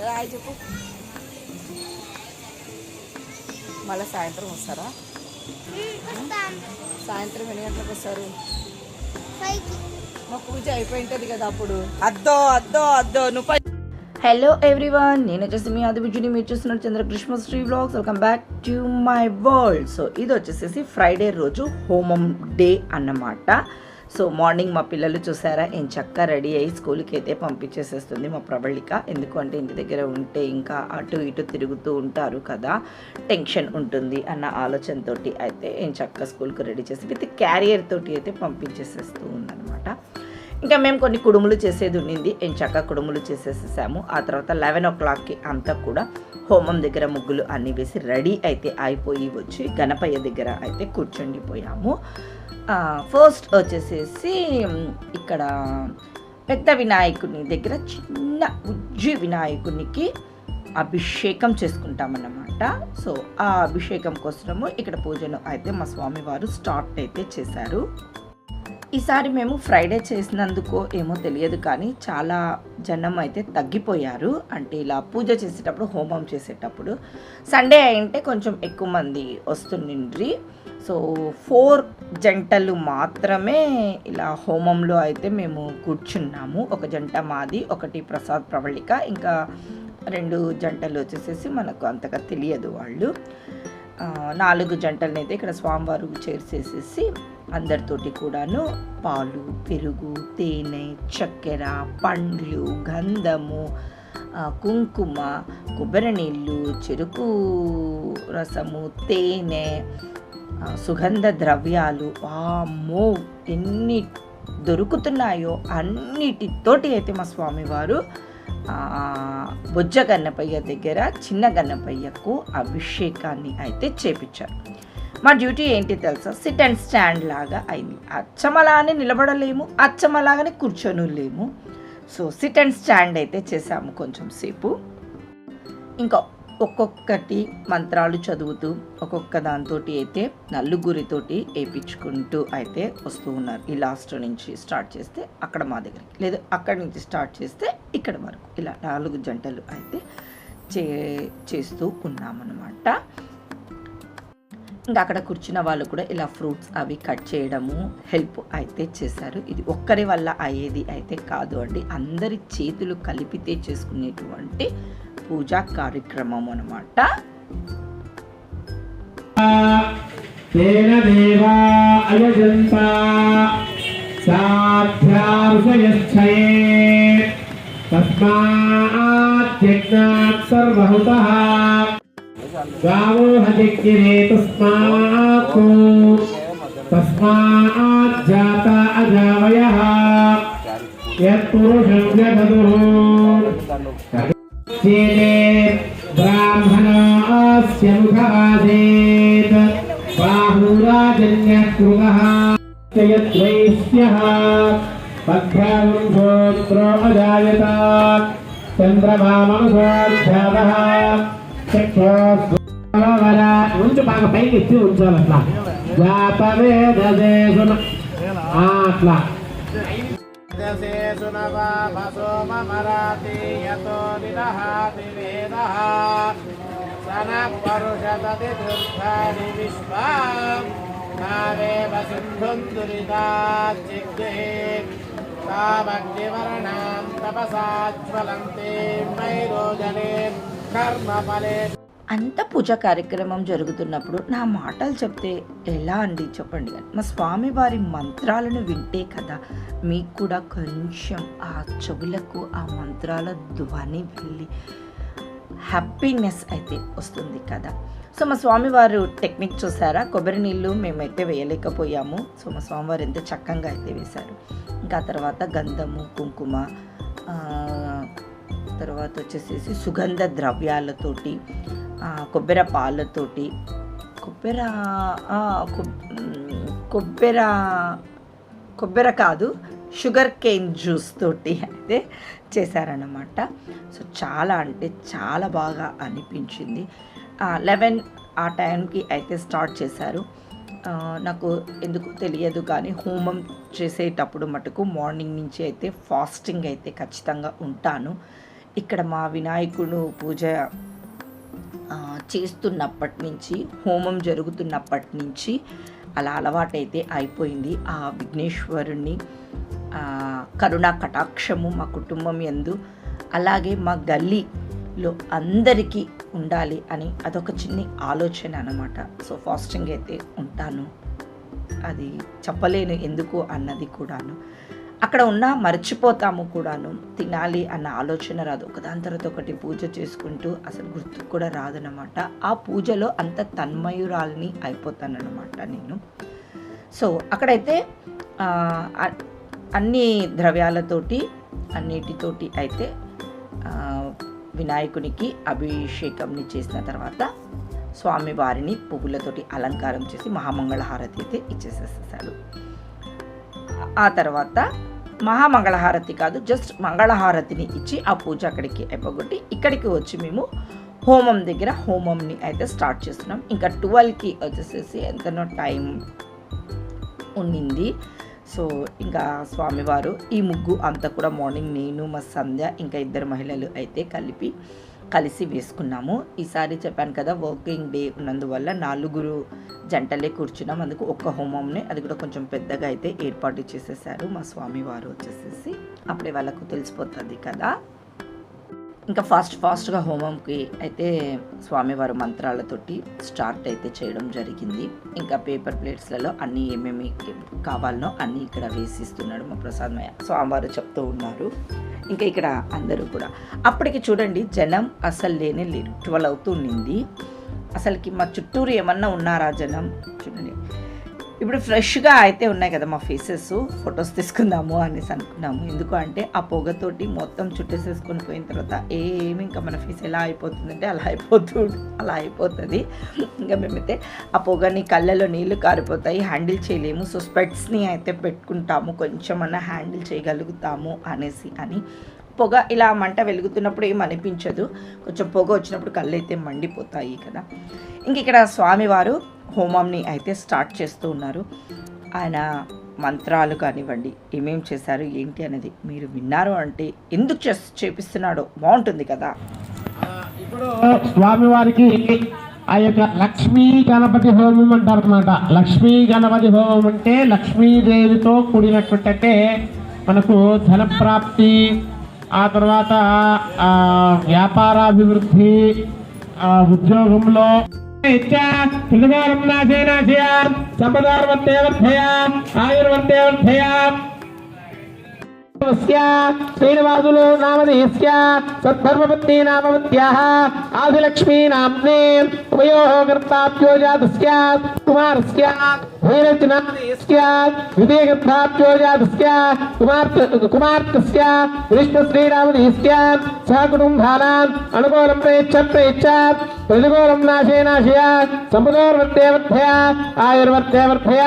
Hi చెప్పు. మళ్ళీ సాయంత్రం వస్తారా? సాయంత్రం ఎన్ని గంటలకు వస్తారు? మా పూజ అయిపోయింటుంది కదా అప్పుడు. అద్దో అద్దో అద్దో నువ్వు. హలో ఎవ్రీవన్, నేను వచ్చేసి మీ ఆదిబుజ్జిని. మీరు చూస్తున్నారు Chandrakrishna Sri vlogs. Welcome back to my world. So ఇది వచ్చేసేసి ఫ్రైడే రోజు హోమం డే అన్నమాట. సో మార్నింగ్ మా పిల్లలు చూసారా ఏం చక్కగా రెడీ అయ్యి స్కూల్కి అయితే పంపించేసేస్తుంది మా ప్రబళిక. ఎందుకంటే ఇంటి దగ్గర ఉంటే ఇంకా అటు ఇటు తిరుగుతూ ఉంటారు కదా, టెన్షన్ ఉంటుంది అన్న ఆలోచనతో అయితే ఏం చక్కగా స్కూల్కి రెడీ చేసి విత్ క్యారియర్ తోటి అయితే పంపించేసేస్తూ ఉందన్నమాట. ఇంకా మేము కొన్ని కుడుములు చేసేది ఉండింది, ఏం చక్కగా కుడుములు చేసేసేసాము. ఆ తర్వాత 11 o'clockకి అంతా కూడా హోమం దగ్గర ముగ్గులు అన్నీ వేసి రెడీ అయితే అయిపోయి వచ్చి గణపయ్య దగ్గర అయితే కూర్చుండిపోయాము. ఫస్ట్ వచ్చేసేసి ఇక్కడ పెద్ద వినాయకుని దగ్గర చిన్న ఉజ్జి వినాయకునికి అభిషేకం చేసుకుంటామన్నమాట. సో ఆ అభిషేకం కోసము ఇక్కడ పూజను అయితే మా స్వామివారు స్టార్ట్ అయితే చేశారు. ఈసారి మేము ఫ్రైడే చేసినందుకో ఏమో తెలియదు కానీ చాలా జనం అయితే తగ్గిపోయారు. అంటే ఇలా పూజ చేసేటప్పుడు హోమం చేసేటప్పుడు సండే అయింటే కొంచెం ఎక్కువ మంది వస్తుండ్రి. సో 4 జంటలు మాత్రమే ఇలా హోమంలో అయితే మేము కూర్చున్నాము. ఒక జంట మాది, ఒకటి ప్రసాద్ ప్రవళిక, ఇంకా 2 జంటలు వచ్చేసేసి మనకు అంతగా తెలియదు వాళ్ళు. 4 జంటలను అయితే ఇక్కడ స్వామివారు చేసేసేసి అందరితోటి కూడాను పాలు, పెరుగు, తేనె, చక్కెర, పండ్లు, గంధము, కుంకుమ, కొబ్బరి నీళ్ళు, చెరుకు రసము, తేనె, సుగంధ ద్రవ్యాలు, వామ్మో ఎన్ని దొరుకుతున్నాయో అన్నిటితోటి అయితే మా స్వామివారు బొజ్జ గన్నపయ్య దగ్గర చిన్న గన్నపయ్యకు అభిషేకాన్ని అయితే చేపించారు. మా డ్యూటీ ఏంటి తెలుసా, సిట్ అండ్ స్టాండ్ లాగా అయింది. అచ్చమలానే నిలబడలేము, అచ్చమలాగానే కూర్చొని లేము. సో సిట్ అండ్ స్టాండ్ అయితే చేసాము కొంచెం సేపు. ఇంకా ఒక్కొక్కటి మంత్రాలు చదువుతూ ఒక్కొక్క దాంతో అయితే నలుగురితోటి వేయించుకుంటూ అయితే వస్తూ ఉన్నారు. ఈ లాస్ట్ నుంచి స్టార్ట్ చేస్తే అక్కడ మా దగ్గరికి, లేదు అక్కడి నుంచి స్టార్ట్ చేస్తే ఇక్కడ వరకు ఇలా 4 జంటలు అయితే చేస్తూ ఉన్నామన్నమాట. ఇంకా అక్కడ కూర్చున్న వాళ్ళు కూడా ఇలా ఫ్రూట్స్ అవి కట్ చేయడము హెల్ప్ అయితే చేశారు. ఇది ఒక్కరి వల్ల అయ్యేది అయితే కాదు అండి, అందరి చేతులు కలిపితే చేసుకునేటువంటి పూజా కార్యక్రమం అన్నమాట. गावो हदिक्किरे तस्मात् जाता अजावयः यत्पुरुषं जगदुः चेते ब्राह्मणस्य मुखादेत् बाहुराजन्यः कृतः यद्वैश्यः पद्भ्यागं गोत्रो अजायत चन्द्रमा मनसोऽध्यातः ఉంచు బాగా పైకి ఎత్తి ఉంచాలి. అట్లా జాతవేదసేసున అట్లా అంత పూజ కార్యక్రమం జరుగుతున్నప్పుడు నా మాటలు చెప్తే ఎలా అండి చెప్పండి. మా స్వామివారి మంత్రాలను వింటే కదా మీకు కూడా కొంచెం ఆ చెవులకు ఆ మంత్రాల ధ్వని వెళ్ళి హ్యాపీనెస్ అయితే వస్తుంది కదా. సో మా స్వామివారు టెక్నిక్ చూసారా, కొబ్బరి నీళ్ళు మేమైతే వేయలేకపోయాము. సో మా స్వామివారు ఎంత చక్కగా అయితే వేశారు. ఇంకా తర్వాత గంధము, కుంకుమ, తర్వాత వచ్చేసేసి సుగంధ ద్రవ్యాలతోటి, కొబ్బరి పాలతోటి, కొబ్బరి కాదు షుగర్ కేన్ జ్యూస్ తోటి అయితే చేశారన్నమాట. సో చాలా అంటే చాలా బాగా అనిపించింది. 11 ఆ టైంకి అయితే స్టార్ట్ చేశారు. నాకు ఎందుకు తెలియదు కానీ హోమం చేసేటప్పుడు మటుకు మార్నింగ్ నుంచి అయితే ఫాస్టింగ్ అయితే ఖచ్చితంగా ఉంటాను. ఇక్కడ మా వినాయకుడు పూజ చేస్తున్నప్పటి నుంచి, హోమం జరుగుతున్నప్పటి నుంచి అలా అలవాటైతే అయిపోయింది. ఆ విఘ్నేశ్వరుని కరుణా కటాక్షము మా కుటుంబం యందు, అలాగే మా గల్లీలో అందరికీ ఉండాలి అని అదొక చిన్ని ఆలోచన అన్నమాట. సో ఫాస్టింగ్ అయితే ఉంటాను, అది చెప్పలేను ఎందుకు అన్నది కూడాను. అక్కడ ఉన్నా మర్చిపోతాము కూడాను, తినాలి అన్న ఆలోచన రాదు. ఒకదాని తర్వాత ఒకటి పూజ చేసుకుంటూ అసలు గుర్తు కూడా రాదనమాట. ఆ పూజలో అంత తన్మయురాల్ని అయిపోతానన్నమాట నేను. సో అక్కడైతే అన్ని ద్రవ్యాలతోటి అన్నిటితోటి అయితే వినాయకునికి అభిషేకంని చేసిన తర్వాత స్వామివారిని పువ్వులతోటి అలంకారం చేసి మహామంగళహారతి అయితే ఇచ్చేసేసాడు. ఆ తర్వాత మహామంగళహారతి కాదు, జస్ట్ మంగళహారతిని ఇచ్చి ఆ పూజ అక్కడికి అయిపోగొట్టి ఇక్కడికి వచ్చి మేము హోమం దగ్గర హోమంని అయితే స్టార్ట్ చేస్తున్నాం. ఇంకా 12కి వచ్చేసేసి ఎంతనో టైం ఉండింది. సో ఇంకా స్వామివారు ఈ ముగ్గు అంతా కూడా మార్నింగ్ నేను మా సంధ్య ఇంకా 2 మహిళలు అయితే కలిసి వేసుకున్నాము. ఈసారి చెప్పాను కదా వర్కింగ్ డే ఉన్నందువల్ల 4 జంటలే కూర్చున్నాం. అందుకు ఒక్క హోమంని, అది కూడా కొంచెం పెద్దగా అయితే ఏర్పాటు చేసేసారు మా స్వామివారు వచ్చేసేసి. అప్పుడే వాళ్ళకు తెలిసిపోతుంది కదా. ఇంకా ఫాస్ట్గా హోమంకి అయితే స్వామివారు మంత్రాలతోటి స్టార్ట్ అయితే చేయడం జరిగింది. ఇంకా పేపర్ ప్లేట్స్లలో అన్నీ ఏమేమి కావాలనో అన్నీ ఇక్కడ వేసిస్తున్నాడు మా ప్రసాదమయ్య. స్వామివారు చెప్తూ ఉన్నారు. ఇంకా ఇక్కడ అందరూ కూడా అప్పటికి చూడండి జనం అసలు లేరు. 12 అవుతుండింది. అసలుకి మా చుట్టూరు ఏమన్నా ఉన్నారా జనం చూడండి. ఇప్పుడు ఫ్రెష్గా అయితే ఉన్నాయి కదా మా ఫేసెస్, ఫొటోస్ తీసుకుందాము అనేసి అనుకున్నాము. ఎందుకు అంటే ఆ పొగతోటి మొత్తం చుట్టేసేసుకొని పోయిన తర్వాత ఏమి ఇంకా మన ఫేస్ ఎలా అయిపోతుందంటే అలా అయిపోతుంది. ఇంకా మేమైతే ఆ పొగని కళ్ళలో నీళ్లు కారిపోతాయి, హ్యాండిల్ చేయలేము. సో స్పెట్స్ని అయితే పెట్టుకుంటాము, కొంచెమన్నా హ్యాండిల్ చేయగలుగుతాము అనేసి అని. పొగ ఇలా మంట వెలుగుతున్నప్పుడు ఏం అనిపించదు, కొంచెం పొగ వచ్చినప్పుడు కళ్ళు అయితే మండిపోతాయి కదా. ఇంక ఇక్కడ స్వామివారు హోమంని అయితే స్టార్ట్ చేస్తూ ఉన్నారు. ఆయన మంత్రాలు కానివ్వండి, ఏమేం చేశారు ఏంటి అనేది మీరు విన్నారు అంటే ఎందుకు చేపిస్తున్నాడో బాగుంటుంది కదా. ఇప్పుడు స్వామివారికి ఆ యొక్క లక్ష్మీ గణపతి హోమం అంటారు అనమాట. లక్ష్మీ గణపతి హోమం అంటే లక్ష్మీదేవితో కూడినటువంటి మనకు ధనప్రాప్తి, ఆ తర్వాత వ్యాపారాభివృద్ధి, ఉద్యోగంలో శ్రీనివాసులు నామధేయస్య సద్ధర్మపత్ని నామవత్యాః ఆదిలక్ష్మీ నామ్నే ఉభయోః కర్తాభ్యో జాతస్య కుమారస్య ధీరజ్ నామధేయస్య విదేహకర్తాభ్యో జాతస్య కుమార్తెస్య విష్ణుశ్రీ నామధేయస్య సహకుటుంబానాం అనుకూలం ప్రేచ్ఛ ప్రతికూలం నాశయ సంపదోర్వర్ధయ ఆయుర్వర్ధయ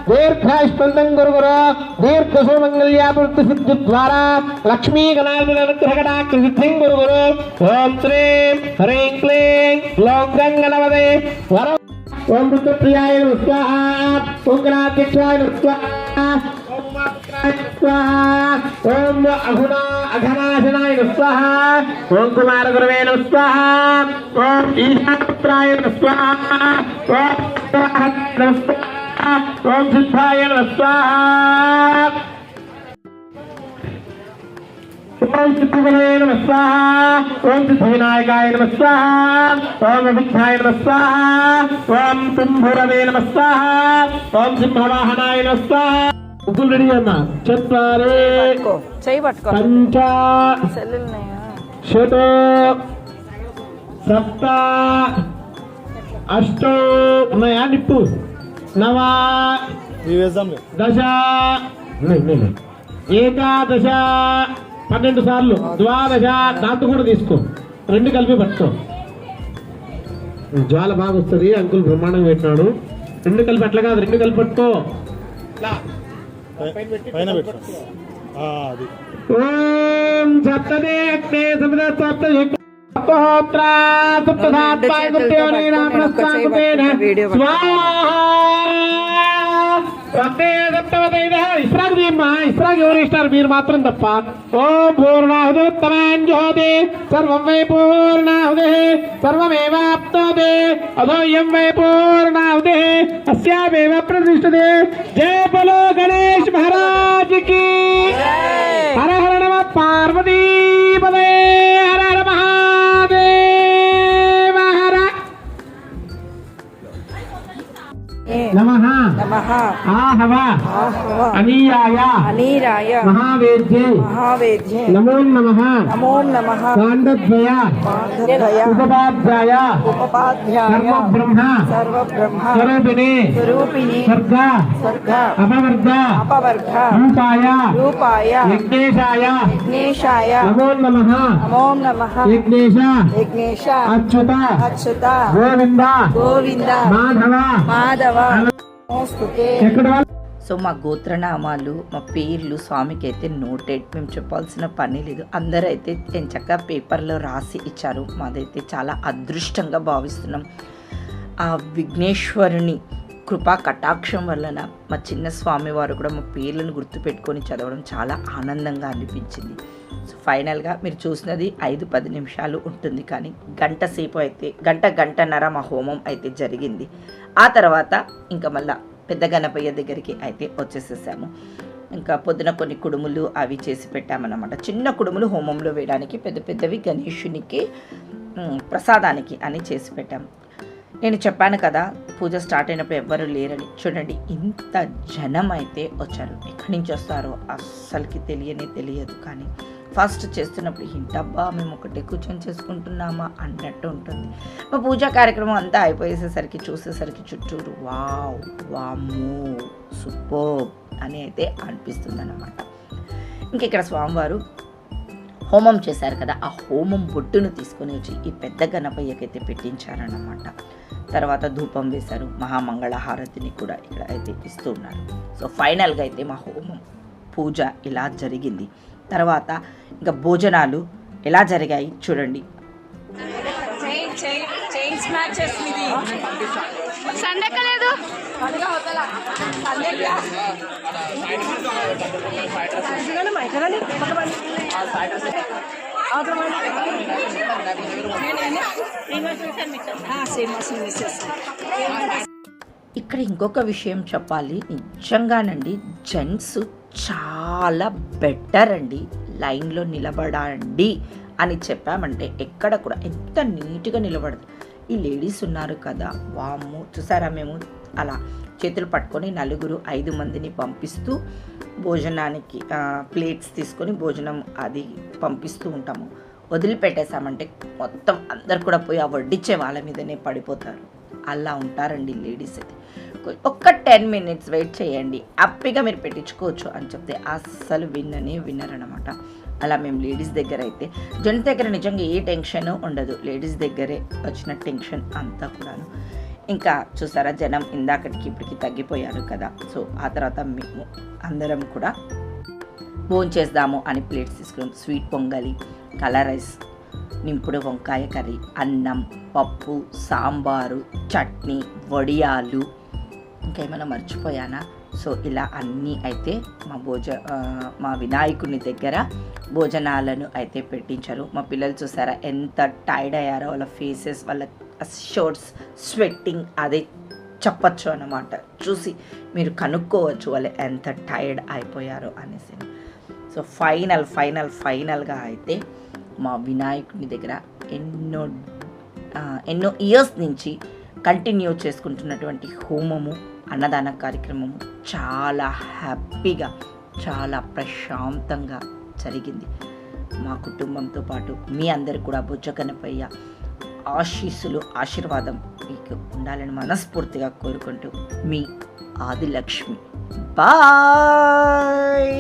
దీర్ఘాయుష్మంతం గురు దీర్ఘసుమంగళ్యాభివృద్ధి సిద్ధి ద్వారా లక్ష్మీ గణాధిపతి అనుగ్రహకటాక్ష సిద్ధిం గురు. ఓం శ్రీం హ్రీం క్లీం గ్లౌం గంగణపదే వరం. ఓం రుద్రప్రియాయ స్వాహ, ఓం గణాధ్యక్షాయ స్వాహ, ఓం ఉమాపుత్రాయ స్వాహ, ఓం అఘనాశనాయ స్వాహ, ఓం కుమార గురవే స్వాహ, ఓం ఈశాపుత్రాయ స్వాహ, ఓం స్వాహ, ఓం సిద్ధాయ స్వాహ, ఓం సిద్ధివలే నమః స్వాహా, ఓం సిద్ధివినాయకాయ నమః స్వాహా, ఓం అభిజ్ఞాయ నమః స్వాహా, ఓం సింహురవే నమః స్వాహా, ఓం సింహవాహనాయ నమః స్వాహా. ముగ్గులు రెడీ అన్న. చత్వారే పంచ శత సప్త అష్టో ఉన్నాయా నిప్పు నవ దశ ఏకాదశ 12 సార్లు ద్వాదశ. దాంతో కూడా తీసుకో, 2 కలిపి పట్టుకో. జ్వాల బాగా వస్తుంది. అంకుల్ బ్రహ్మాండంగా పెట్టినాడు. 2 కలిపి అట్లా కాదు, 2 కలిపి పట్టుకో. ఓం సప్తదే అగ్నే సమిద సప్త సప్తహోత్ర సప్తధాత్వాయ గుప్తయోని నామనస్వాకుపేన స్వాహా ఇస్రాకు ఇస్రాకు ఎవరు ఇస్తారు మీరు మాత్రం తప్ప. ఓం పూర్ణాహుతోత్తమాన్ జ్యోతి సర్వం వై పూర్ణాహుతి సర్వమేవాప్నోతి అథోయం వై పూర్ణాహుతి అస్యామేవ ప్రతిష్ఠతే. జయ బలో గణేష్ మహారాజ్ కి. హర హర నమ పార్వతీ పదే. హర హర మహాదేవ హర. నమః నమః ఆహవ ఆహవ అనీయాయ అనీరాయ మహావేద్యే మహావేద్యే నమో నమః నమో నమః కాండద్వయ పాండద్వయ ఉపపాధ్యాయ ఉపపాధ్యాయ సర్వబ్రహ్మ సర్వబ్రహ్మ స్వరూపిణి స్వరూపిణి స్వర్గ స్వర్గ అపవర్గ అపవర్గ రూపాయ రూపాయ యజ్ఞేశాయ విఘ్నేశాయ నమో నమః నమో నమః యజ్ఞేశ విఘ్నేశ అచ్యుత అచ్యుత గోవింద గోవింద మాధవ మాధవ నమోస్తుతే. ఎక్కడ వాళ్ళు సో మా గోత్రనామాలు మా పేర్లు స్వామికి అయితే నోటెడ్, మేము చెప్పాల్సిన పని లేదు. అందరూ అయితే చక్కగా పేపర్లో రాసి ఇచ్చారు. మాదైతే చాలా అదృష్టంగా భావిస్తున్నాం. ఆ విఘ్నేశ్వరుని కృపా కటాక్షం వలన మా చిన్న స్వామి వారు కూడా మా పేర్లను గుర్తుపెట్టుకొని చదవడం చాలా ఆనందంగా అనిపించింది. సో ఫైనల్గా మీరు చూసినది 5-10 నిమిషాలు ఉంటుంది, కానీ గంట సేపు అయితే గంటన్నర మా హోమం అయితే జరిగింది. ఆ తర్వాత ఇంకా మళ్ళీ పెద్ద గణపయ్య దగ్గరికి అయితే వచ్చేసేసాము. ఇంకా పొద్దున కొన్ని కుడుములు అవి చేసి పెట్టామన్నమాట. చిన్న కుడుములు హోమంలో వేయడానికి, పెద్ద పెద్దవి గణేశునికి ప్రసాదానికి అని చేసి పెట్టాము. నేను చెప్పాను కదా పూజ స్టార్ట్ అయినప్పుడు ఎవ్వరు లేరని. చూడండి ఇంత జనం అయితే వచ్చారు. ఎక్కడి నుంచి వస్తారో అస్సలకి తెలియదు. కానీ ఫస్ట్ చేస్తున్నప్పుడు ఇంటబ్బా మేము ఒకటే కూర్చొని చేసుకుంటున్నామా అన్నట్టు ఉంటుంది. మా పూజా కార్యక్రమం అంతా అయిపోయేసేసరికి చూసేసరికి చుట్టూరు వామ్మో సూపర్ అని అయితే అనిపిస్తుంది అన్నమాట. ఇంక ఇక్కడ స్వామివారు హోమం చేశారు కదా, ఆ హోమం బొట్టును తీసుకొని వచ్చి ఈ పెద్ద గణపయ్యకైతే పెట్టించారన్నమాట. తర్వాత ధూపం వేశారు, మహామంగళ హారతిని కూడా ఇక్కడ అయితే ఇస్తూ ఉన్నారు. సో ఫైనల్గా అయితే మా హోమం పూజ ఇలా జరిగింది. తర్వాత ఇంకా భోజనాలు ఎలా జరిగాయి చూడండి. ఇక్కడ ఇంకొక విషయం చెప్పాలి, నిజంగానండి జెంట్స్ చాలా బెటర్ అండి. లైన్లో నిలబడండి అని చెప్పామంటే ఎక్కడ కూడా ఎంత నీట్గా నిలబడదు. ఈ లేడీస్ ఉన్నారు కదా వామ్మో, చూసారా మేము అలా చేతులు పట్టుకొని 5 మందిని పంపిస్తూ భోజనానికి ప్లేట్స్ తీసుకొని భోజనం అది పంపిస్తూ ఉంటాము. వదిలిపెట్టేసామంటే మొత్తం అందరు కూడా పోయి ఆ వడ్డిచ్చే వాళ్ళ మీదనే పడిపోతారు. అలా ఉంటారండి లేడీస్ అయితే. ఒక్క 10 మినిట్స్ వెయిట్ చేయండి, హ్యాపీగా మీరు పెట్టించుకోవచ్చు అని చెప్తే అస్సలు వినరనమాట. అలా మేము లేడీస్ దగ్గర అయితే, జెంట్స్ దగ్గర నిజంగా ఏ టెన్షన్ ఉండదు, లేడీస్ దగ్గరే వచ్చిన టెన్షన్ అంతా కూడాను. ఇంకా చూసారా జనం ఇందాకటికి ఇప్పటికి తగ్గిపోయారు కదా. సో ఆ తర్వాత మేము అందరం కూడా భోంచేద్దాము అని ప్లేట్స్ తీసుకున్నాం. స్వీట్ పొంగలి, కలర్ రైస్, నింపుడు వంకాయ కర్రీ, అన్నం, పప్పు, సాంబారు, చట్నీ, వడియాలు, ఇంకేమైనా మర్చిపోయానా. సో ఇలా అన్నీ అయితే మా వినాయకుని దగ్గర భోజనాలను అయితే పెట్టించారు. మా పిల్లలు చూసారా ఎంత టైర్డ్ అయ్యారో, వాళ్ళ ఫేసెస్, వాళ్ళ షర్ట్స్ స్వెట్టింగ్ అదే చెప్పచ్చు అన్నమాట. చూసి మీరు కనుక్కోవచ్చు వాళ్ళు ఎంత టైర్డ్ అయిపోయారో అనేసి. సో ఫైనల్గా అయితే మా వినాయకుని దగ్గర ఎన్నో ఇయర్స్ నుంచి కంటిన్యూ చేసుకుంటున్నటువంటి హోమము, అన్నదాన కార్యక్రమము చాలా హ్యాపీగా, చాలా ప్రశాంతంగా జరిగింది. మా కుటుంబంతో పాటు మీ అందరు కూడా బుజ్జ గణపయ్య ఆశీర్వాదం మీకు ఉండాలని మనస్ఫూర్తిగా కోరుకుంటూ మీ ఆదిలక్ష్మి. బాయ్.